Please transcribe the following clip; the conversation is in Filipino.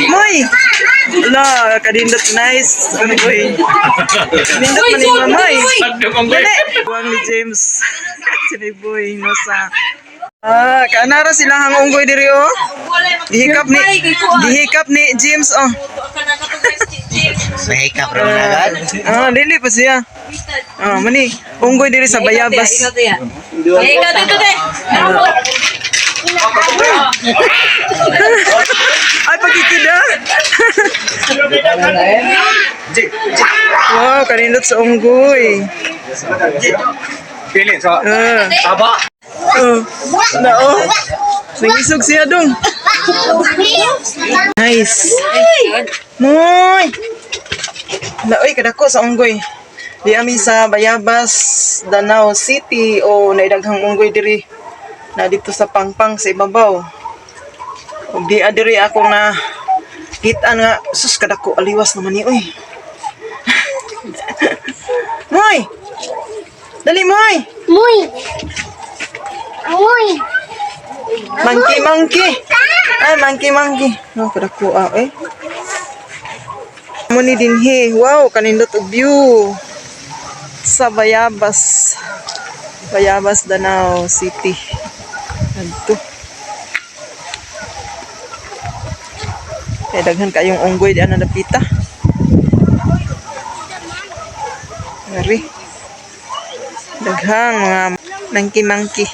Moy! Ala, kadindot nice. Unggoy. Kadindot man yung mamay. Dali! Buwang ni James. Siniboy, nosa. Kaanara sila hang unggoy diri oh. Gihikap ni James oh. Mahikap rin agad. Dili pa siya. Mani, unggoy diri sa Bayabas. Ikaw dito de. Ay, pagkikida. Wow, kanindot sa unggoy. Pili sa taba. Nangisog siya dong. Nice. Moy. Oy, kadako sa unggoy. Di ami sa Bayabas, Danau City o naidaghang unggoy diri na dito sa Pangpang sa ibabaw. Ug di adiri ako na kita nga sus kadako aliwas naman ni oy. Moy. Dali moy. Muy. Muy. Monkey. Ay, monkey. No, kadako eh. Muni dinhi. Wow, kanindot og view sa Bayabas. Bayabas, Danau City. Adto. Kaya daghan kayong unggoy di ana napita. Ngari. Daghang mga monkey.